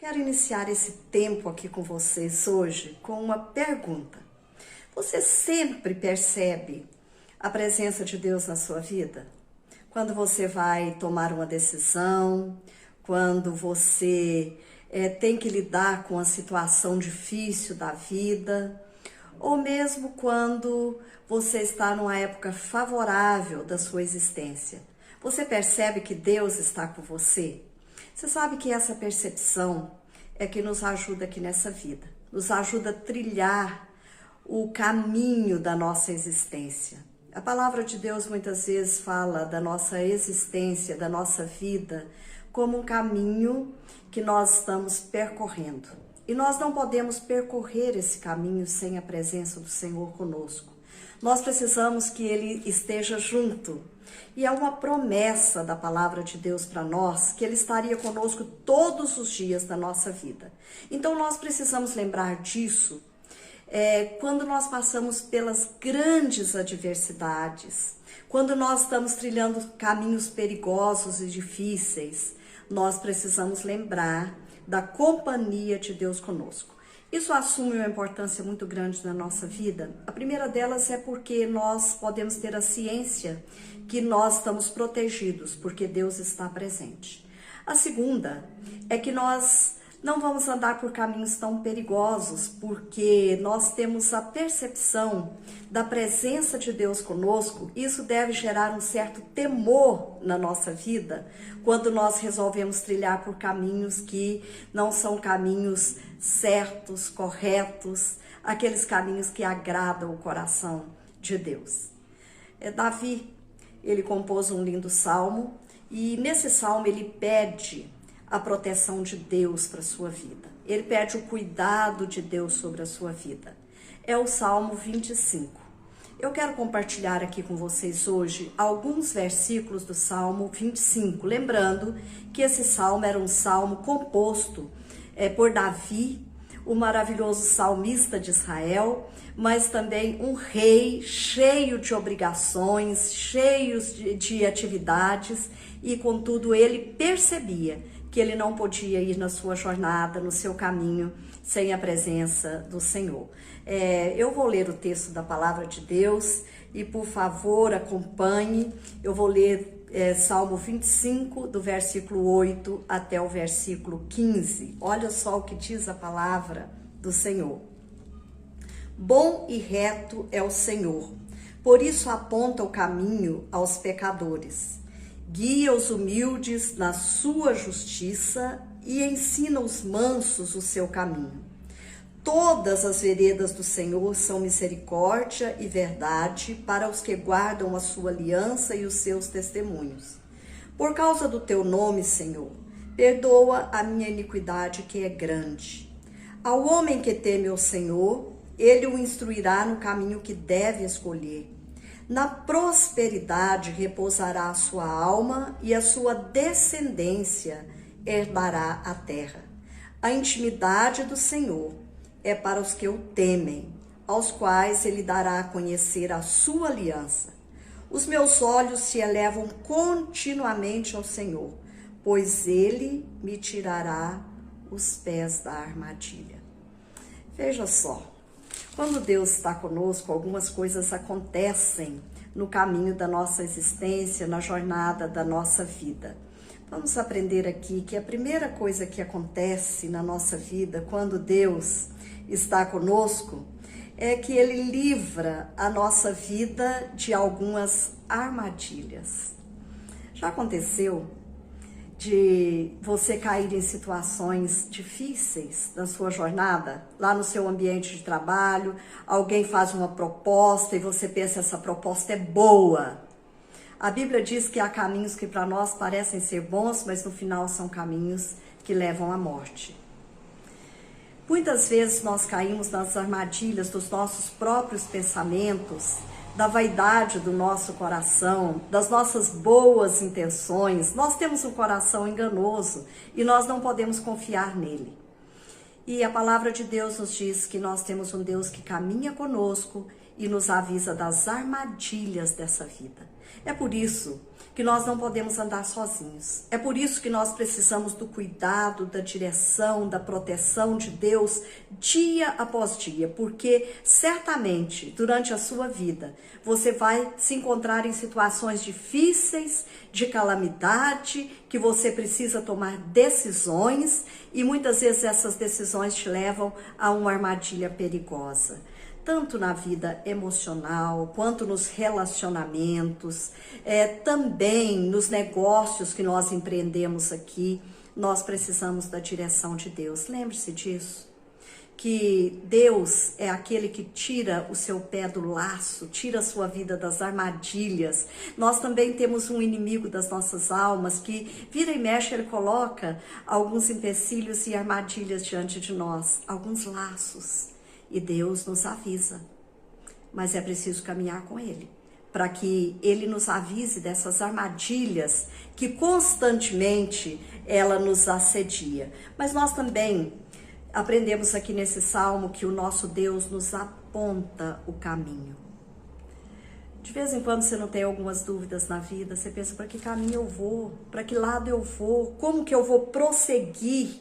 Quero iniciar esse tempo aqui com vocês hoje com uma pergunta. Você sempre percebe a presença de Deus na sua vida? Quando você vai tomar uma decisão, quando você tem que lidar com uma situação difícil da vida, ou mesmo quando você está numa época favorável da sua existência. Você percebe que Deus está com você? Você sabe que essa percepção é que nos ajuda aqui nessa vida, nos ajuda a trilhar o caminho da nossa existência. A palavra de Deus muitas vezes fala da nossa existência, da nossa vida, como um caminho que nós estamos percorrendo. E nós não podemos percorrer esse caminho sem a presença do Senhor conosco. Nós precisamos que Ele esteja junto. E é uma promessa da palavra de Deus para nós que Ele estaria conosco todos os dias da nossa vida. Então nós precisamos lembrar disso quando nós passamos pelas grandes adversidades, quando nós estamos trilhando caminhos perigosos e difíceis, nós precisamos lembrar da companhia de Deus conosco. Isso assume uma importância muito grande na nossa vida. A primeira delas é porque nós podemos ter a ciência que nós estamos protegidos, porque Deus está presente. A segunda é que nós não vamos andar por caminhos tão perigosos, porque nós temos a percepção da presença de Deus conosco. Isso deve gerar um certo temor na nossa vida, quando nós resolvemos trilhar por caminhos que não são caminhos certos, corretos, aqueles caminhos que agradam o coração de Deus. Davi, ele compôs um lindo salmo, e nesse salmo ele pede a proteção de Deus para a sua vida. Ele pede o cuidado de Deus sobre a sua vida. É o Salmo 25. Eu quero compartilhar aqui com vocês hoje alguns versículos do Salmo 25. Lembrando que esse salmo era um salmo composto por Davi, o maravilhoso salmista de Israel, mas também um rei cheio de obrigações, cheio de atividades, e contudo ele percebia que ele não podia ir na sua jornada, no seu caminho, sem a presença do Senhor. Eu vou ler o texto da palavra de Deus e, por favor, acompanhe. Eu vou ler Salmo 25, do versículo 8 até o versículo 15. Olha só o que diz a palavra do Senhor. Bom e reto é o Senhor, por isso aponta o caminho aos pecadores. Guia os humildes na sua justiça e ensina os mansos o seu caminho. Todas as veredas do Senhor são misericórdia e verdade para os que guardam a sua aliança e os seus testemunhos. Por causa do teu nome, Senhor, perdoa a minha iniquidade que é grande. Ao homem que teme o Senhor, ele o instruirá no caminho que deve escolher. Na prosperidade repousará a sua alma e a sua descendência herdará a terra. A intimidade do Senhor é para os que o temem, aos quais ele dará a conhecer a sua aliança. Os meus olhos se elevam continuamente ao Senhor, pois ele me tirará os pés da armadilha. Veja só. Quando Deus está conosco, algumas coisas acontecem no caminho da nossa existência, na jornada da nossa vida. Vamos aprender aqui que a primeira coisa que acontece na nossa vida, quando Deus está conosco, é que Ele livra a nossa vida de algumas armadilhas. Já aconteceu de você cair em situações difíceis na sua jornada, lá no seu ambiente de trabalho, alguém faz uma proposta e você pensa, essa proposta é boa. A Bíblia diz que há caminhos que para nós parecem ser bons, mas no final são caminhos que levam à morte. Muitas vezes nós caímos nas armadilhas dos nossos próprios pensamentos, da vaidade do nosso coração, das nossas boas intenções. Nós temos um coração enganoso e nós não podemos confiar nele. E a palavra de Deus nos diz que nós temos um Deus que caminha conosco e nos avisa das armadilhas dessa vida. É por isso que nós não podemos andar sozinhos. É por isso que nós precisamos do cuidado, da direção, da proteção de Deus dia após dia, porque certamente durante a sua vida você vai se encontrar em situações difíceis, de calamidade, que você precisa tomar decisões e muitas vezes essas decisões te levam a uma armadilha perigosa. Tanto na vida emocional, quanto nos relacionamentos, também nos negócios que nós empreendemos aqui, nós precisamos da direção de Deus. Lembre-se disso, que Deus é aquele que tira o seu pé do laço, tira a sua vida das armadilhas. Nós também temos um inimigo das nossas almas que vira e mexe, ele coloca alguns empecilhos e armadilhas diante de nós, alguns laços. E Deus nos avisa, mas é preciso caminhar com Ele, para que Ele nos avise dessas armadilhas que constantemente ela nos assedia. Mas nós também aprendemos aqui nesse salmo que o nosso Deus nos aponta o caminho. De vez em quando você não tem algumas dúvidas na vida, você pensa, para que caminho eu vou? Para que lado eu vou? Como que eu vou prosseguir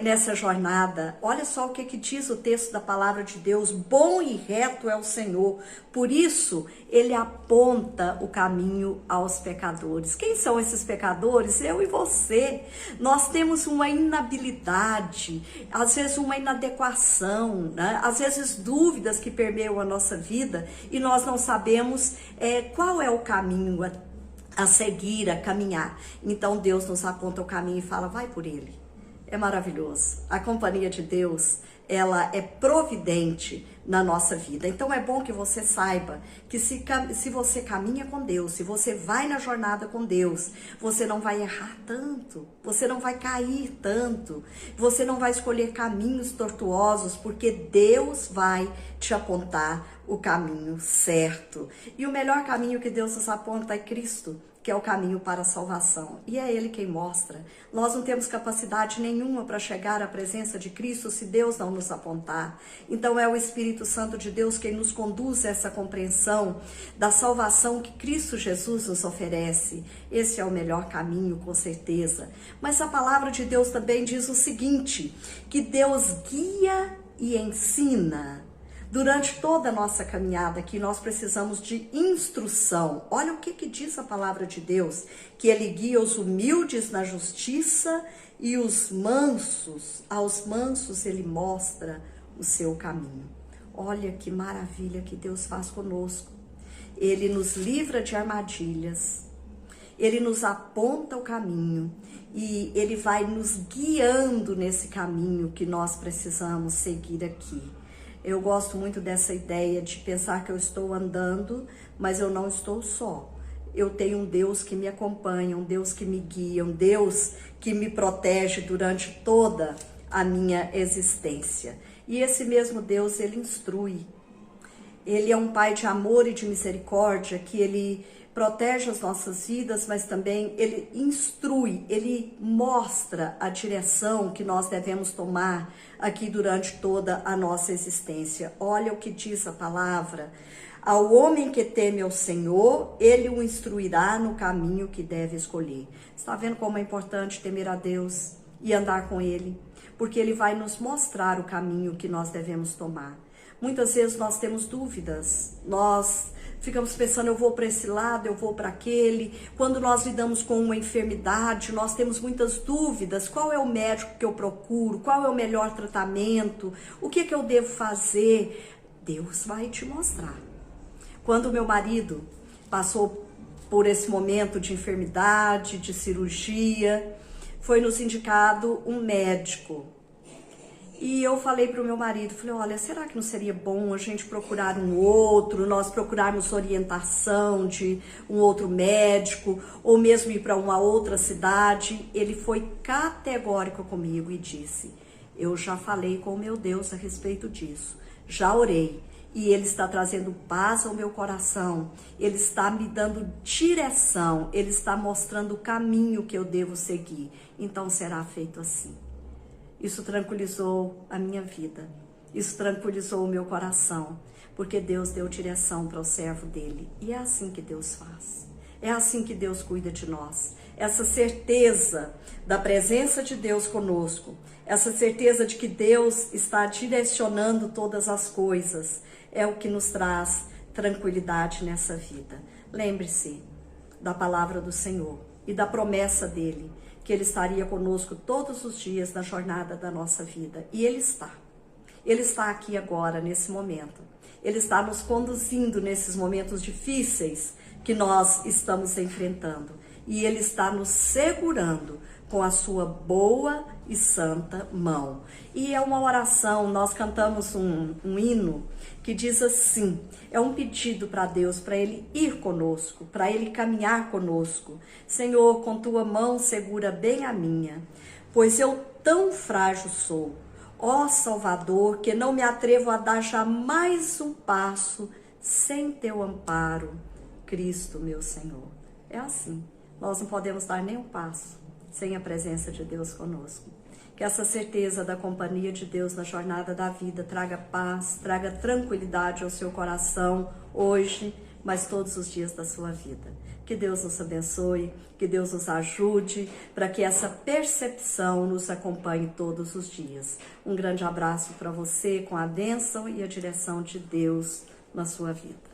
nessa jornada? Olha só o que diz o texto da palavra de Deus: bom e reto é o Senhor, por isso Ele aponta o caminho aos pecadores. Quem são esses pecadores? Eu e você. Nós temos uma inabilidade, às vezes uma inadequação, né? Às vezes dúvidas que permeiam a nossa vida e nós não sabemos qual é o caminho a seguir, a caminhar. Então Deus nos aponta o caminho e fala, vai por ele. É maravilhoso. A companhia de Deus, ela é providente na nossa vida. Então é bom que você saiba que se você caminha com Deus, se você vai na jornada com Deus, você não vai errar tanto, você não vai cair tanto, você não vai escolher caminhos tortuosos, porque Deus vai te apontar o caminho certo. E o melhor caminho que Deus nos aponta é Cristo, que é o caminho para a salvação. E é Ele quem mostra. Nós não temos capacidade nenhuma para chegar à presença de Cristo se Deus não nos apontar. Então é o Espírito Santo de Deus quem nos conduz a essa compreensão da salvação que Cristo Jesus nos oferece. Esse é o melhor caminho, com certeza. Mas a palavra de Deus também diz o seguinte, que Deus guia e ensina. Durante toda a nossa caminhada aqui, nós precisamos de instrução. Olha o que diz a palavra de Deus, que Ele guia os humildes na justiça e os mansos, aos mansos Ele mostra o seu caminho. Olha que maravilha que Deus faz conosco. Ele nos livra de armadilhas, Ele nos aponta o caminho e Ele vai nos guiando nesse caminho que nós precisamos seguir aqui. Eu gosto muito dessa ideia de pensar que eu estou andando, mas eu não estou só. Eu tenho um Deus que me acompanha, um Deus que me guia, um Deus que me protege durante toda a minha existência. E esse mesmo Deus, Ele instrui. Ele é um Pai de amor e de misericórdia, que Ele protege as nossas vidas, mas também Ele instrui, Ele mostra a direção que nós devemos tomar aqui durante toda a nossa existência. Olha o que diz a palavra. Ao homem que teme ao Senhor, Ele o instruirá no caminho que deve escolher. Está vendo como é importante temer a Deus e andar com Ele? Porque Ele vai nos mostrar o caminho que nós devemos tomar. Muitas vezes nós temos dúvidas, nós ficamos pensando, eu vou para esse lado, eu vou para aquele. Quando nós lidamos com uma enfermidade, nós temos muitas dúvidas. Qual é o médico que eu procuro? Qual é o melhor tratamento? O que eu devo fazer? Deus vai te mostrar. Quando meu marido passou por esse momento de enfermidade, de cirurgia, foi nos indicado um médico. E eu falei para o meu marido, falei, olha, será que não seria bom a gente procurar um outro, nós procurarmos orientação de um outro médico, ou mesmo ir para uma outra cidade? Ele foi categórico comigo e disse, eu já falei com o meu Deus a respeito disso, já orei, e Ele está trazendo paz ao meu coração, Ele está me dando direção, Ele está mostrando o caminho que eu devo seguir, então será feito assim. Isso tranquilizou a minha vida, isso tranquilizou o meu coração, porque Deus deu direção para o servo dele. E é assim que Deus faz. É assim que Deus cuida de nós. Essa certeza da presença de Deus conosco, essa certeza de que Deus está direcionando todas as coisas, é o que nos traz tranquilidade nessa vida. Lembre-se da palavra do Senhor e da promessa dele, que ele estaria conosco todos os dias na jornada da nossa vida. E ele está. Ele está aqui agora, nesse momento. Ele está nos conduzindo nesses momentos difíceis que nós estamos enfrentando. E ele está nos segurando com a sua boa e santa mão. E é uma oração, nós cantamos um hino que diz assim, é um pedido para Deus, para ele ir conosco, para ele caminhar conosco. Senhor, com tua mão segura bem a minha, pois eu tão frágil sou. Ó Salvador, que não me atrevo a dar jamais um passo sem teu amparo, Cristo meu Senhor. É assim, nós não podemos dar nem um passo sem a presença de Deus conosco. Que essa certeza da companhia de Deus na jornada da vida traga paz, traga tranquilidade ao seu coração hoje, mas todos os dias da sua vida. Que Deus nos abençoe, que Deus nos ajude para que essa percepção nos acompanhe todos os dias. Um grande abraço para você com a bênção e a direção de Deus na sua vida.